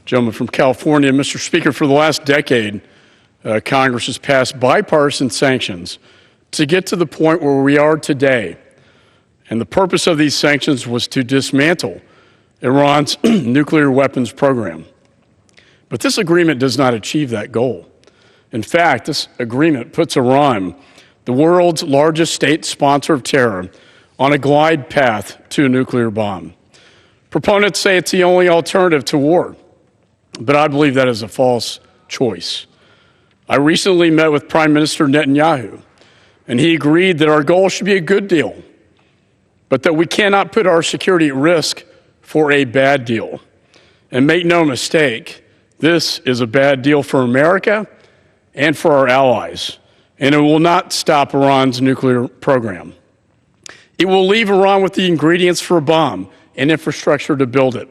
Gentleman from California. Mr. Speaker, for the last decade, Congress has passed bipartisan sanctions to get to the point where we are today. And the purpose of these sanctions was to dismantle Iran's nuclear weapons program. But this agreement does not achieve that goal. In fact, this agreement puts Iran, the world's largest state sponsor of terror, on a glide path to a nuclear bomb. Proponents say it's the only alternative to war, but I believe that is a false choice. I recently met with Prime Minister Netanyahu, and he agreed that our goal should be a good deal, but that we cannot put our security at risk for a bad deal. And make no mistake, this is a bad deal for America and for our allies, and it will not stop Iran's nuclear program. It will leave Iran with the ingredients for a bomb and infrastructure to build it,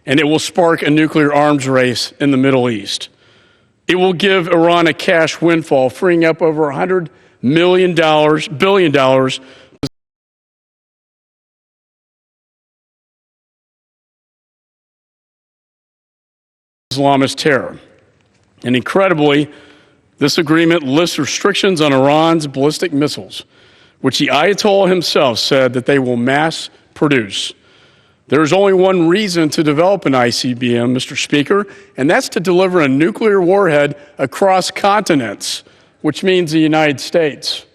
and it will spark a nuclear arms race in the Middle East. It will give Iran a cash windfall, freeing up over $100 billion Islamist terror. And incredibly, this agreement lists restrictions on Iran's ballistic missiles, which the Ayatollah himself said that they will mass produce. There is only one reason to develop an ICBM, Mr. Speaker, and that's to deliver a nuclear warhead across continents, which means the United States.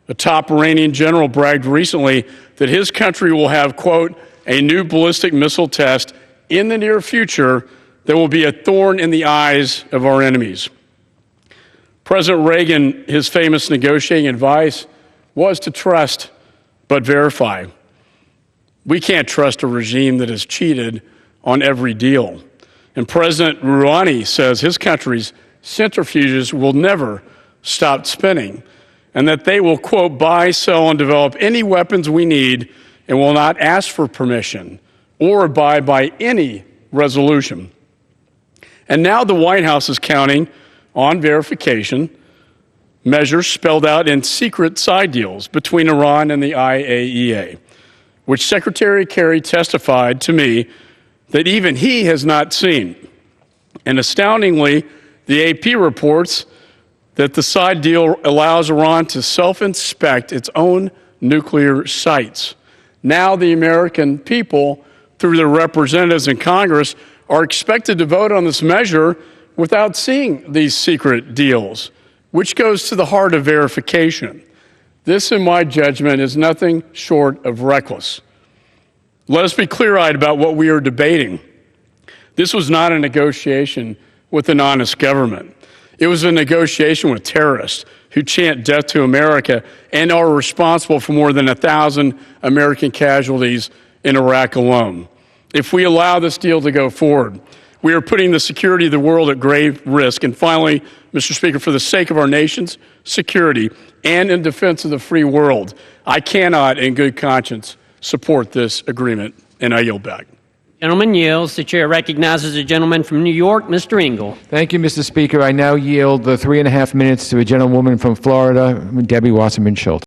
A top Iranian general bragged recently that his country will have, quote, a new ballistic missile test in the near future that will be a thorn in the eyes of our enemies. President Reagan, his famous negotiating advice was to trust but verify. We can't trust a regime that has cheated on every deal. And President Rouhani says his country's centrifuges will never stop spinning, and that they will, quote, buy, sell, and develop any weapons we need and will not ask for permission or abide by any resolution. And now the White House is counting on verification measures spelled out in secret side deals between Iran and the IAEA, which Secretary Kerry testified to me that even he has not seen. And astoundingly, the AP reports that the side deal allows Iran to self-inspect its own nuclear sites. Now the American people, through their representatives in Congress, are expected to vote on this measure without seeing these secret deals, which goes to the heart of verification. This, in my judgment, is nothing short of reckless. Let us be clear-eyed about what we are debating. This was not a negotiation with an honest government. It was a negotiation with terrorists who chant death to America and are responsible for more than 1,000 American casualties in Iraq alone. If we allow this deal to go forward, we are putting the security of the world at grave risk. And finally, Mr. Speaker, for the sake of our nation's security and in defense of the free world, I cannot, in good conscience, support this agreement, and I yield back. Gentleman yields. The chair recognizes the gentleman from New York, Mr. Engel. Thank you, Mr. Speaker. I now yield the 3.5 minutes to a gentlewoman from Florida, Debbie Wasserman Schultz.